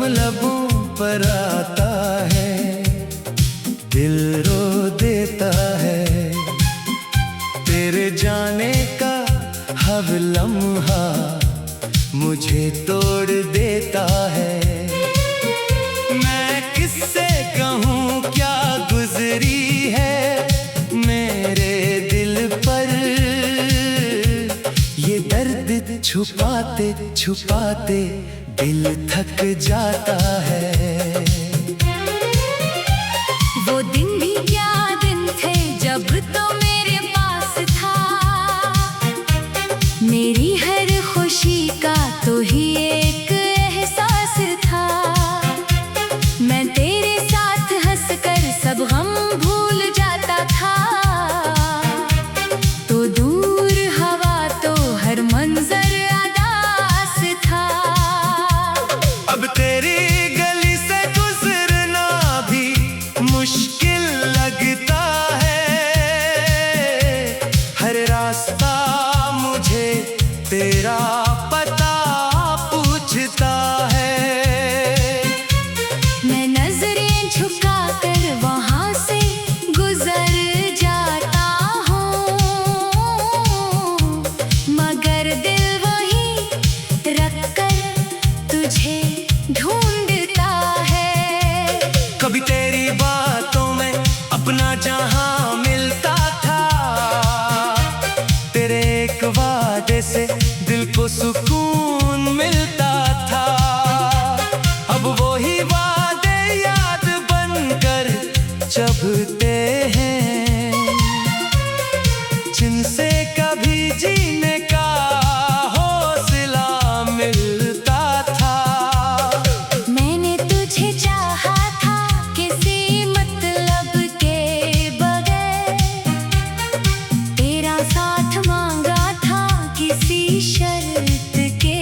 लबों पर आता है, दिल रो देता है। तेरे जाने का हर लम्हा मुझे तोड़ देता है। मैं किससे कहूँ क्या गुजरी है मेरे दिल पर, ये दर्द छुपाते छुपाते दिल थक जाता है। वो दिन भी क्या दिन थे जब तो मेरे पास था, मेरी हर खुशी का तो ही एक एहसास था। मैं तेरे साथ हंसकर सब गम भूल जाता था, तो दूर हवा तो हर मंजर अदास था। अब तेरी गली से गुजरना भी मुश्किल लगता है, हर रास्ता मुझे तेरा पता पूछता है। मैं नजरें झुकाकर वहां से गुजर जाता हूँ, मगर दिल वहीं रखकर तुझे ढूंढता है। कभी तेरी बातों में अपना जहां मिलता था, तेरे एक वादे से दिल को सुकून मिलता था। अब वो ही वादे याद बनकर चुभते हैं, जिनसे कभी जीने का हौसला मिलता था। मैंने तुझे चाहा था किसी मतलब के बगैर, तेरा साथ मांगा था किसी शर्त के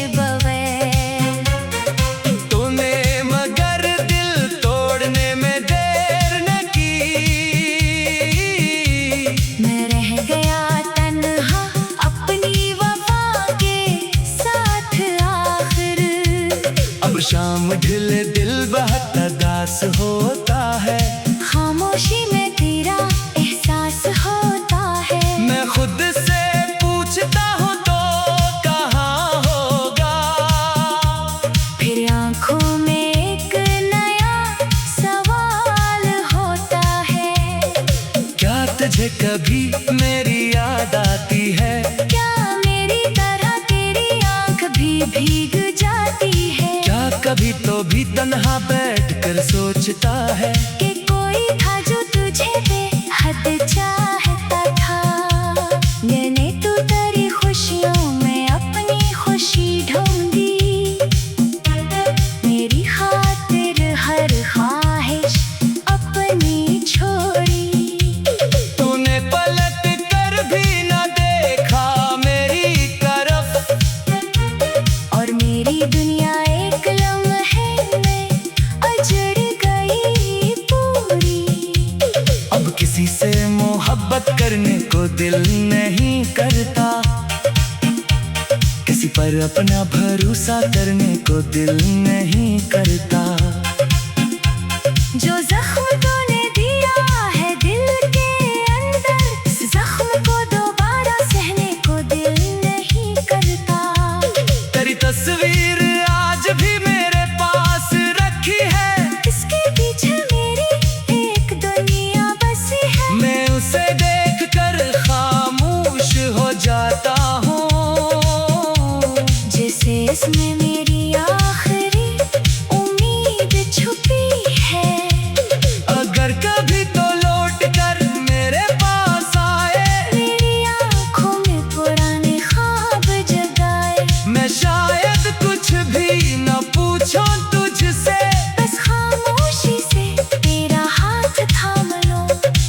बगैर। तूने मगर दिल तोड़ने में देर न की, मैं रह गया तन्हा अपनी वफा के साथ आखिर। अब शाम ढले दिल बहुत उदास होता है, खामोशी में तेरा एहसास होता है। मैं खुद से पूछता हूँ तो कहाँ होगा, फिर आंखों में एक नया सवाल होता है। क्या तुझे कभी मेरी याद आती है? क्या मेरी तरह तेरी आंख भी भीग जाती है? क्या कभी तो भी तन्हा बैठकर सोचता है कि कोई था जो तुझे बेहद चाहता था। मैंने तो तेरी खुशियों में अपनी खुशी ढूंढी, मेरी खातिर हर ख्वाहिश अपनी छोड़ी। तूने पलट कर भी न देखा मेरी तरफ, और मेरी दुनिया एक लम्हे में उजड़ गई पूरी। अब किसी से मोहब्बत करने को दिल नहीं करता, किसी पर अपना भरोसा करने को दिल नहीं करता। जो जख्म तूने दिया है दिल के अंदर, इस जख्म को दोबारा सहने को दिल नहीं करता। तेरी तस्वीर आज भी मेरे पास रखी है, इसके पीछे मेरी एक दुनिया बसी है। मैं उसे देखकर खामोश हो जाता हूँ, जैसे इसमें मेरी आखिरी उम्मीद छुपी है। अगर कभी तो लौट कर मेरे पास आए, मेरी आंखों में पुराने ख्वाब जगाए। मैं शायद कुछ भी न पूछूं तुझसे, बस खामोशी से तेरा हाथ थाम लो।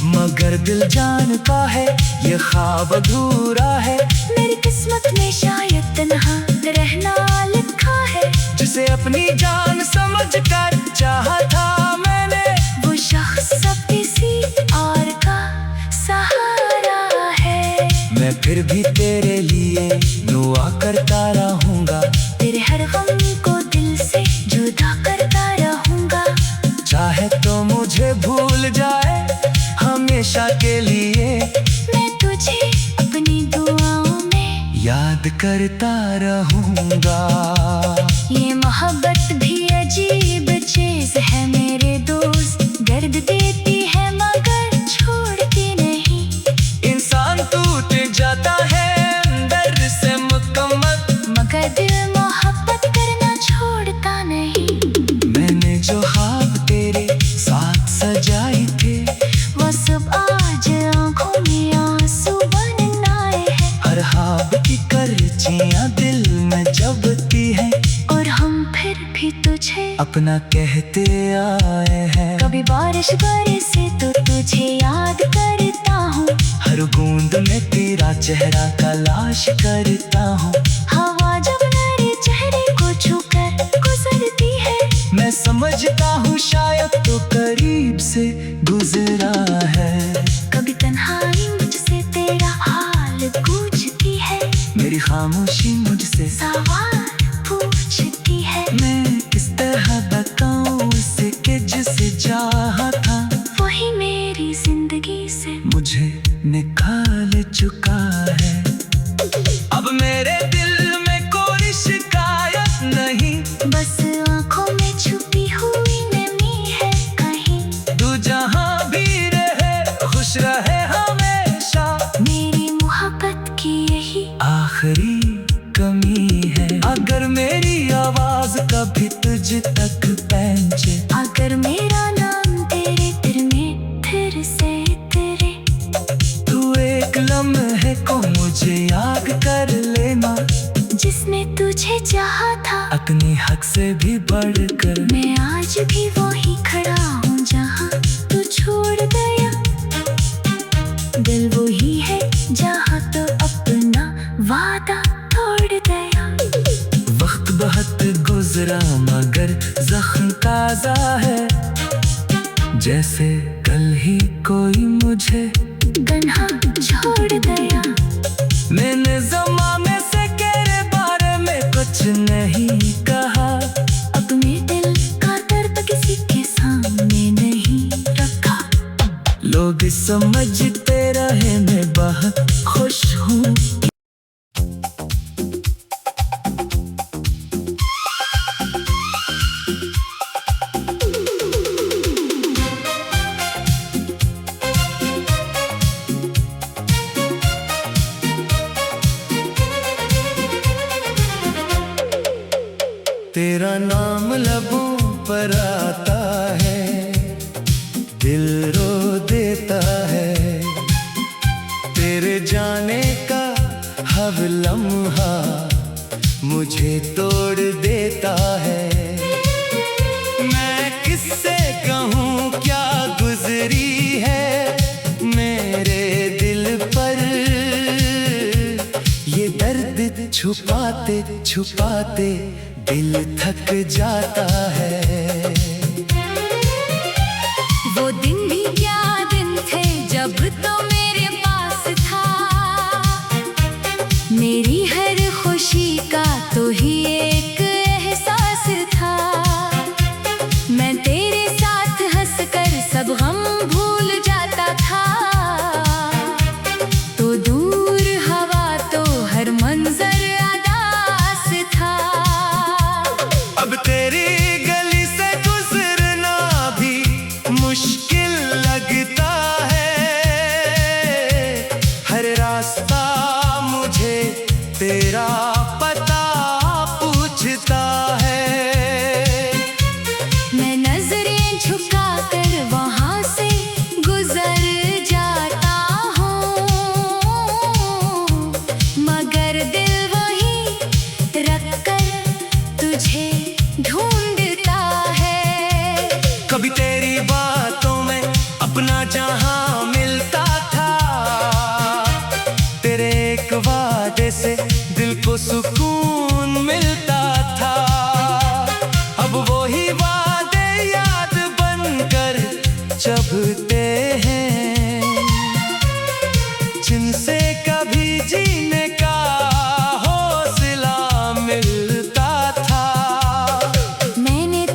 मगर दिल जानता है ये ख्वाब अधूरा है। मेरी किस्मत में शायद तन्हा रहना लिखा है, जिसे अपनी जान समझकर चाहा था मैंने, वो शख्स अब किसी और का सहारा है। मैं फिर भी तेरे लिए दुआ करता रहूंगा। तेरे हर गम को दिल से जुदा सजदा करता रहूंगा। चाहे तो मुझे भूल जाए हमेशा के लिए, मैं तुझे अपनी दुआओं में याद करता रहूंगा। ये मोहब्बत भी अजीब चीज है मेरे दोस्त, दर्द देती है मगर छोड़ती नहीं। इंसान टूट जाता है अंदर से मुकम्मल, मगर दिल मोहब्बत करना छोड़ता नहीं। मैंने जो ख्वाब तेरे साथ सजाए थे, वो सब आज आंखों में आंसू बन आए हैं। हर ख्वाब की करचियां दिल में जबती है, और हम फिर भी तुझे अपना कहते आए हैं। कभी बारिश बरसे तो तुझे याद करता हूँ। हर बूंद में तेरा चेहरा तलाश करता हूँ। हवा जब मेरे चेहरे को छूकर गुजरती है, मैं समझता हूँ शायद तो करीब से गुजरा है। कभी तन्हाई मुझसे तेरा हाल पूछती है, मेरी खामोशी मुझसे सवाल पूछती है। मैं किस तरह बताऊं उसे कि जिसे चाहा था, वही मेरी जिंदगी से मुझे निकाल चुका है। अब मेरे दिल में कोई शिकायत नहीं, बस आंखों में छुपी हुई नमी है कहीं। तू जहाँ भी रहे खुश रहे हमेशा, मेरी मोहब्बत की यही आखिरी कमी है। अगर मेरी आवाज कभी तुझ तक पहुंचे, अगर मेरा नाम तेरे दिल में फिर से तेरे, तू एक लम्हे को मुझे याद कर लेना, जिसने तुझे चाहा था अपनी हक से भी बढ़कर। मैं आज भी वही खड़ा हूँ जहाँ तू छोड़ गया। दिल वही है जहाँ तो अपना वादा तोड़ गया। वक्त बहुत गुजरा मगर जख्म ताजा है, जैसे कल ही कोई मुझे तन्हा छोड़ गया। मैंने ज़माने से तेरे बारे में कुछ नहीं कहा, अपने दिल का दर्द किसी के सामने नहीं रखा। लोग समझते रहे मैं बहुत खुश हूँ। तेरा नाम लबों पर आता है, दिल रो देता है। तेरे जाने का हर लम्हा मुझे तोड़ देता है। मैं किससे कहूँ क्या गुजरी है मेरे दिल पर, ये दर्द छुपाते छुपाते दिल थक जाता है। वो दिन भी क्या दिन थे जब तो मेरे पास था। मेरी हर खुशी का तो ही एक एहसास था। मैं तेरे साथ हंसकर सब गम भूल जाता था। तो दूर हवा तो हर मंजर अदास था। अब तेरी गली से गुजरना भी मुश्किल लगता है। हर रास्ता मुझे तेरा पता पूछता है। मैं नजरें झुकाकर वहां से गुजर जाता हूँ, मगर दिल वहीं रखकर तुझे ढूंढता है। कभी तेरी बातों में अपना जहां मिलता था, तेरे एक वादे से दिल को सुकून मिलता था। अब वही वादे याद बनकर चुभते हैं, जिनसे कभी जीने का हौसला मिलता था। मैंने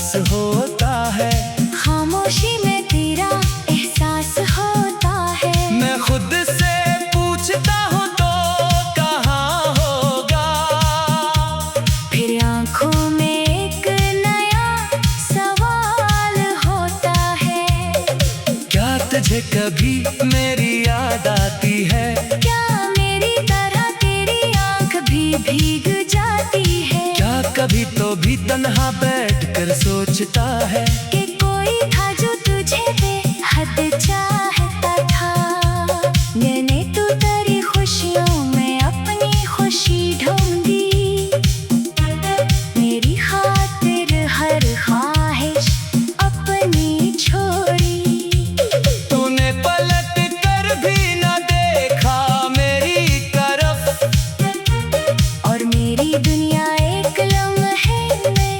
पास होता है। खामोशी में तेरा एहसास होता है। मैं खुद से पूछता हूँ तो कहाँ होगा। फिर आंखों में एक नया सवाल होता है। क्या तुझे कभी मेरी याद आती है? क्या मेरी तरह तेरी आंख भी भीग जाती है? क्या कभी तो भी तन्हा बैठकर सोचता है कि कोई था जो तुझे बेहद चाहता था। मैंने तो तेरी खुशियों में अपनी खुशी ढूंढी। मेरी खातिर हर ख्वाहिश अपनी छोड़ी। तूने पलट कर भी न देखा मेरी तरफ, और मेरी दुनिया एक लम्हे में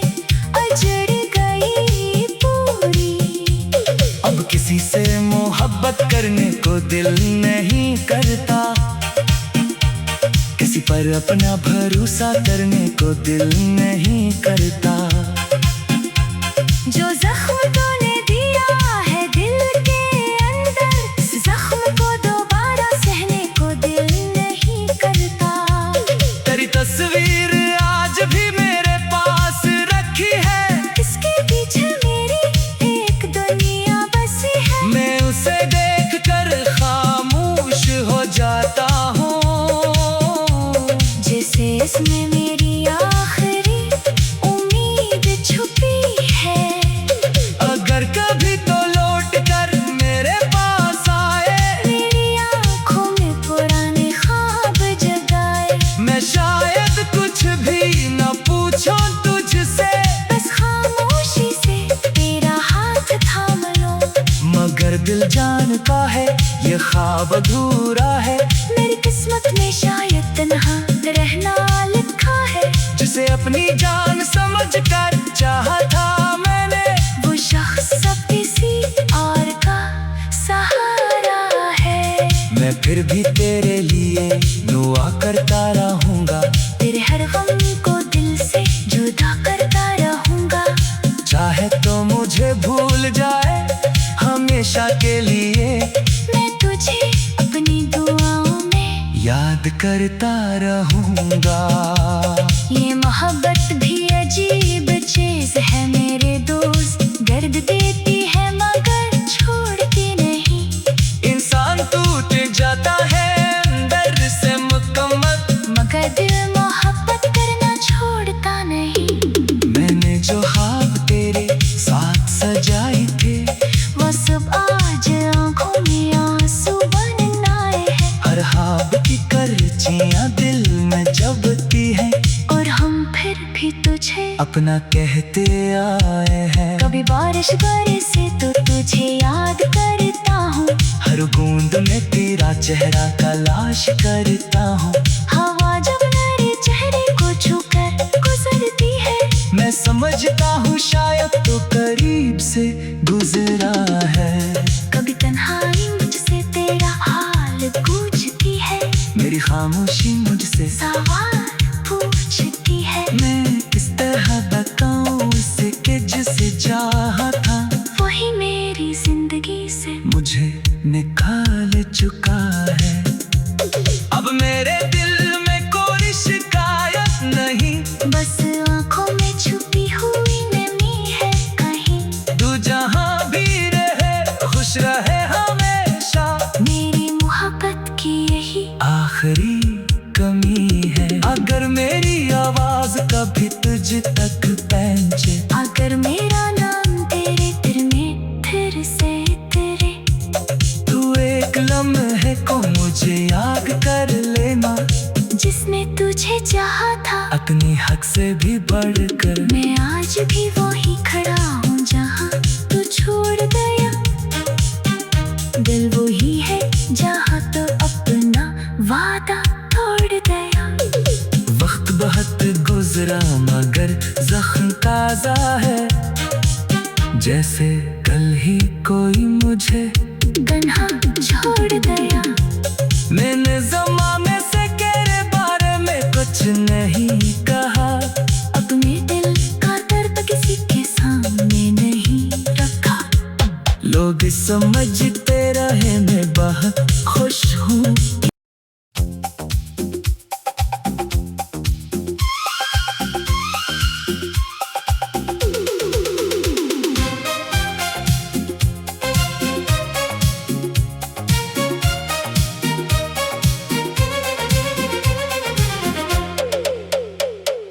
उजड़ गई पूरी। अब किसी से मोहब्बत करने को दिल नहीं करता। किसी पर अपना भरोसा करने को दिल नहीं करता। जो जख्म तूने दिया है दिल के अंदर, इस जख्म को दोबारा सहने को दिल नहीं करता। तेरी तस्वीर आज भी मेरे पास रखी है। इसके पीछे मेरी एक दुनिया बसी है। मैं उसे देख कर खामोश हो जाता हूँ। जैसे इसमें मेरी आखिरी उम्मीद छुपी है। अगर कभी तो लौट कर मेरे पास आए, मेरी आंखों में पुराने ख्वाब जगाए। मैं शायद कुछ भी न पूछूं तुझसे, बस खामोशी से तेरा हाथ थाम लो। मगर दिल जानता है ये ख्वाब अधूरा है। मेरी किस्मत में शायद तन्हा रहना लिखा है। जिसे अपनी जान समझ कर चाहा था मैंने, वो शख्स सब किसी और का सहारा है। मैं फिर भी तेरे लिए दुआ करता रहूंगा। तेरे हर गम को दिल से जुदा करता रहूंगा। चाहे तो मुझे भूल जाए हमेशा के लिए, मैं तुझे अपनी दुआओं में याद करता रहूंगा। ये मोहब्बत भी अजीब चीज है मेरे दोस्त। दर्द देती है मगर छोड़ती नहीं। इंसान टूट जाता है अंदर से मुकम्मल, मगर दिल मोहब्बत करना छोड़ता नहीं। मैंने जो ख्वाब तेरे साथ सजाए थे, वो सब आज आंखों में आंसू बन आए हैं। हर ख्वाब की करचियां दिल में जबती हैं। और हम फिर भी तुझे अपना कहते आए हैं। कभी बारिश बरसे तो तुझे याद करता हूँ। हर बूंद में तेरा चेहरा तलाश करता हूँ। हवा जब मेरे चेहरे को छूकर गुजरती है, मैं समझता हूँ शायद तो करीब से गुजरा है। कभी तन्हाई मुझसे तेरा हाल पूछती है। मेरी खामोशी मुझसे सवाल पूछती है। मैं किस तरह बताऊं उसे कि जिसे चाहा था, वही मेरी जिंदगी से मुझे निकाल चुका है। अब मेरे दिल में कोई शिकायत नहीं, बस आंखों में छुपी हुई नमी है कहीं। तू जहाँ भी रहे खुश रहे हमेशा। मेरी मोहब्बत की यही आखिरी कमी है। अगर मेरी आवाज कभी तुझ तक पहुंचे, अगर मेरा नाम तेरे दिल में फिर से तेरे, तू एक लम्हे को मुझे याद कर लेना। जिसने तुझे चाहा था अपनी हक से भी बढ़कर, मैं आज भी वही खड़ा हूँ जहाँ तू छोड़ गया। दिल वही है जहाँ तो अपना वादा तोड़ गया। वक्त बहुत गुजरा मगर जख्म ताजा है। जैसे कल ही कोई मुझे गन्हा छोड़ गया। मैंने ज़माने से तेरे बारे में कुछ नहीं कहा। अपने दिल का दर्द किसी के सामने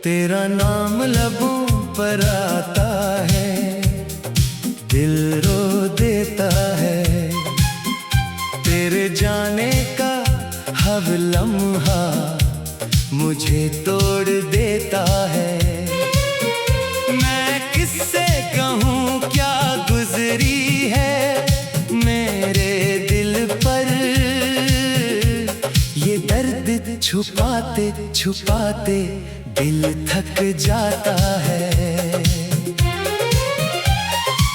तेरा नाम लबों पर आता है, दिल रो देता है। तेरे जाने का हर लम्हा मुझे तोड़ देता है। मैं किससे कहूँ क्या गुजरी है मेरे दिल पर, ये दर्द छुपाते छुपाते दिल थक जाता है।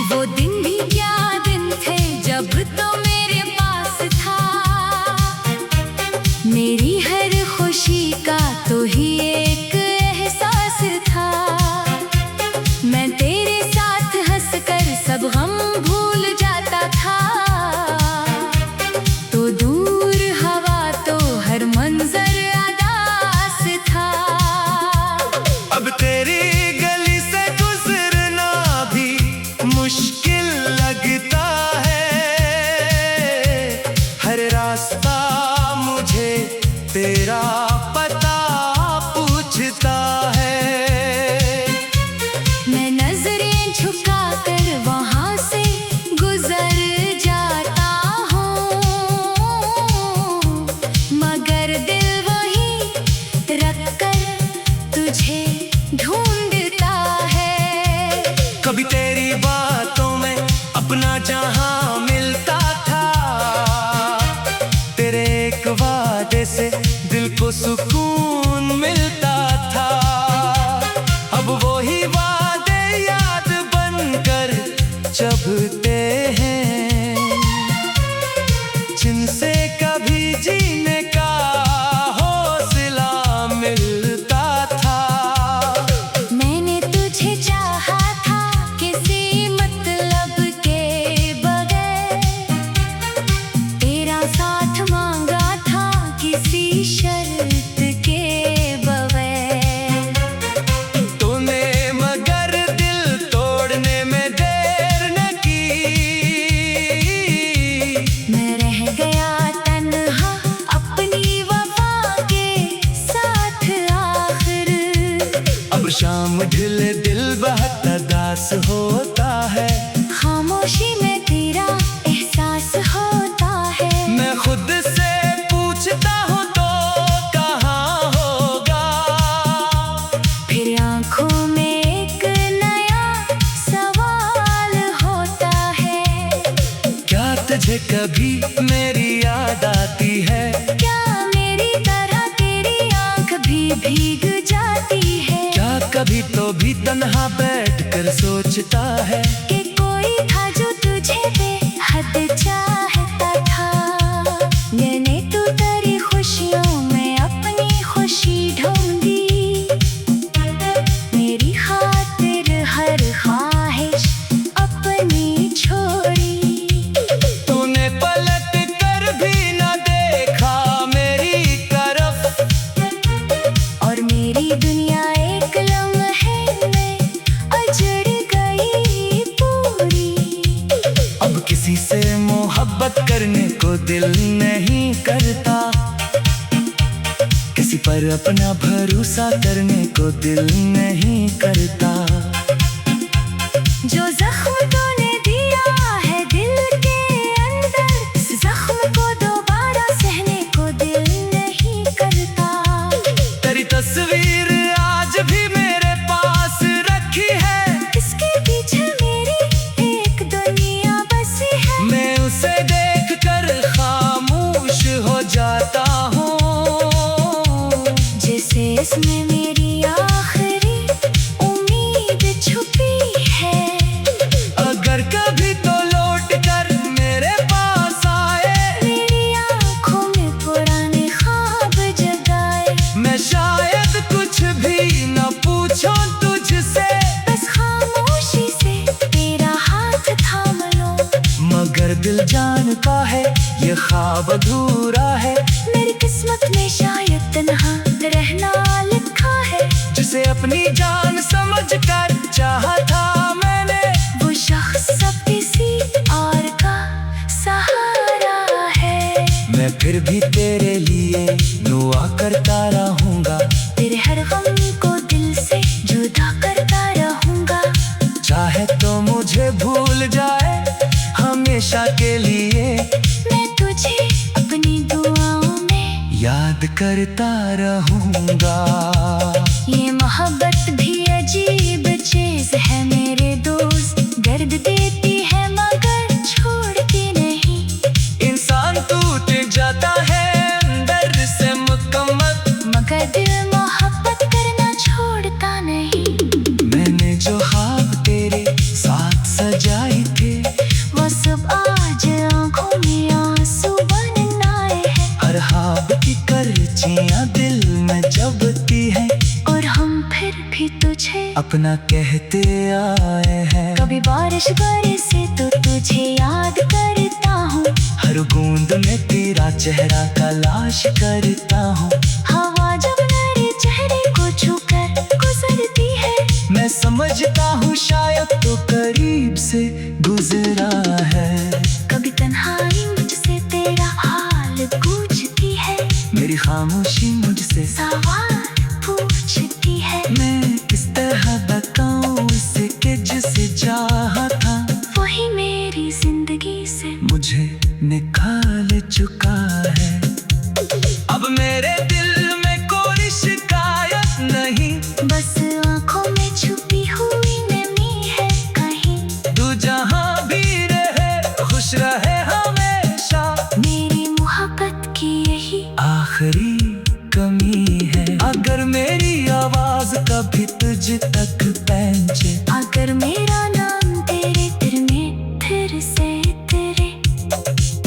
वो दिन भी क्या दिन थे जब तो मेरे पास था, मेरी हर खुशी का तो ही एक एहसास था। मैं तेरे साथ हंसकर सब गम भूल जाता था, तो दूर हवा तो हर मंजर अदास था। अब तेरी गली से गुजरना भी मुश्किल लगता है, हर रास्ता मुझे तेरा पता पूछता है। मैं नजरें झुकाकर वहां से गुजर जाता हूँ, मगर दिल वहीं रखकर तुझे ढूंढता है। कभी तेरी बातों में अपना जहां मिलता था, तेरे एक वादे से दिल को सुकून मिलता था। अब वही वादे याद बनकर चुभते हैं, जिनसे कभी जीने का हौसला मिलता था। मैंने तुझे चाहा था किसी मतलब के बगैर, तेरा साथ मांगा था किसी शर्त के बगैर। तूने मगर दिल तोड़ने में देर न की, मैं रह गया तन्हा अपनी वफा के साथ आखिर। अब शाम ढले दिल बहुत उदास होता है, खामोशी में तेरा एहसास होता है। मैं खुद से पूछता हूँ तो कहाँ होगा, फिर आंखों में एक नया सवाल होता है। क्या तुझे कभी मेरी याद आती है? क्या मेरी तरह तेरी आंख भी भीग जाती है? क्या कभी तो भी तन्हा बैठकर सोचता है कि कोई था जो तुझे बेहद चाहता था। मैंने तू तेरी खुशियों में अपनी खुशी ढूंढी, मेरी खातिर हर ख्वाहिश अपनी छोड़ी। तूने पलट कर भी न देखा मेरी तरफ, और मेरी दुनिया एक लम्हे में उजड़ गई पूरी। अब किसी से मोहब्बत करने को दिल नहीं करता, किसी पर अपना भरोसा करने को दिल नहीं करता। जो जख्म तूने दिया है दिल के अंदर, इस जख्म को दोबारा सहने को दिल नहीं करता। तेरी तस्वीर आज भी मेरे पास रखी है, इसके पीछे मेरी एक दुनिया बसी है। मैं उसे देख कर खामोश हो जाता हूँ, जैसे इसमें मेरी आखिरी उम्मीद छुपी है। अगर कभी तो लौट कर मेरे पास आए, मेरी आंखों में पुराने ख्वाब जगाए। मैं शायद कुछ भी न पूछूं तुझसे, बस खामोशी से तेरा हाथ थाम लो। मगर दिल जानता है ये ख्वाब अधूरा है। मेरी किस्मत में शायद तन्हा रहना लिखा है, जिसे अपनी जान समझ कर चाहा था मैंने, वो शख्स अब किसी और का सहारा है। मैं फिर भी तेरे लिए दुआ करता रहूंगा। तेरे हर गम को दिल से करता रहूंगा। ये मोहब्बत भी अजीब चीज है मेरे दोस्त, दर्द देती है मगर छोड़ती नहीं। इंसान टूट जाता है अंदर से मुकम्मल, मगर दिल मोहब्बत करना छोड़ता नहीं। मैंने जो ख्वाब तेरे साथ सजाए थे, वो सब आज आंखों में आंसू बन आए हैं। हर ख्वाब की करचियां दिल में जबती हैं, और हम फिर भी तुझे अपना कहते आए हैं। कभी बारिश बरसे तो तुझे याद करता हूँ, हर बूंद में तेरा चेहरा तलाश करता हूँ। हवा जब मेरे चेहरे को छूकर गुजरती है, मैं समझता हूँ शायद तो करीब से गुजरा है। कभी तन्हाई मुझसे तेरा हाल पूछती है, मेरी खामोशी मुझसे सवाल पूछती है। मैं किस तरह बताऊं उसे कि जिसे चाहा था, वही मेरी जिंदगी से मुझे निकाल चुका है। अब मेरे दिल में कोई शिकायत नहीं, बस आंखों में छुपी हुई नमी है कहीं। तू जहाँ भी रहे खुश रहे हमेशा, मेरी मोहब्बत की यही आखिरी कमी है। अगर मेरी आवाज कभी तुझ तक पहुंचे, अगर मेरा नाम तेरे दिल में फिर से तेरे,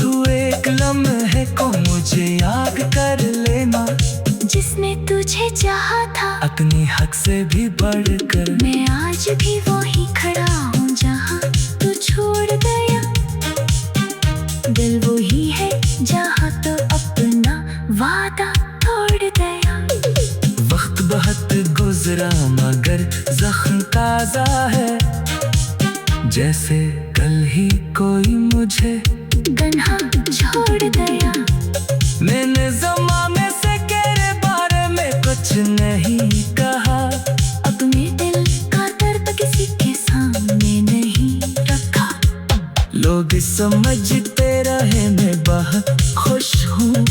तू एक लम्हे को मुझे याद कर लेना, जिसने तुझे चाहा था अपनी हक से भी बढ़कर। मैं आज भी वही खड़ा हूँ जहाँ तू छोड़ गया। दिल वही है जहाँ तो अपना वादा तोड़ गया। वक्त बहुत गुजरा मगर जख्म ताजा है, जैसे कल ही कोई मुझे गन्हा छोड़ गया। मैंने ज़माने से तेरे बारे में कुछ नहीं कहा, अपने दिल का दर्द किसी के सामने नहीं रखा। लोग समझते रहे मैं बहुत खुश हूँ।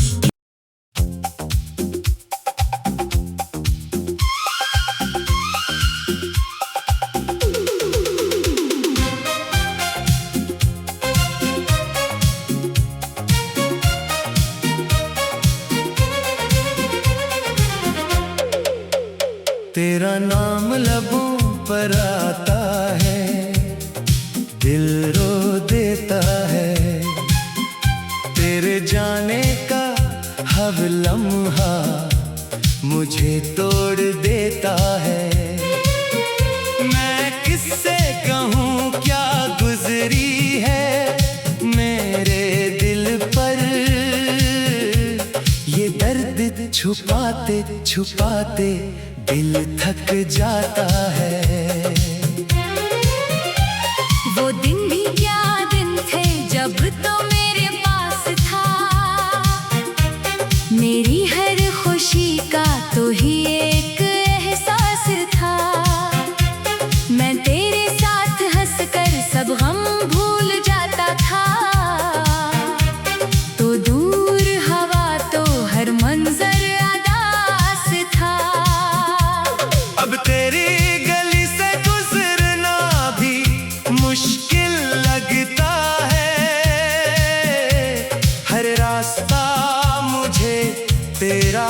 तेरा नाम लबों पर आता है, दिल रो देता है। तेरे जाने का हर लम्हा मुझे तोड़ देता है। मैं किससे कहूँ क्या गुजरी है मेरे दिल पर, ये दर्द छुपाते छुपाते दिल थक जाता है। वो दिन भी क्या दिन थे जब तो मेरे पास था, मेरी हर खुशी का तो ही एक एहसास था। मैं तेरे साथ हंसकर सब गम भूल जाता था, तो दूर हवा तो हर मंजर अदास था। अब तेरी गली से गुजरना भी मुश्किल लगता है, हर रास्ता मुझे तेरा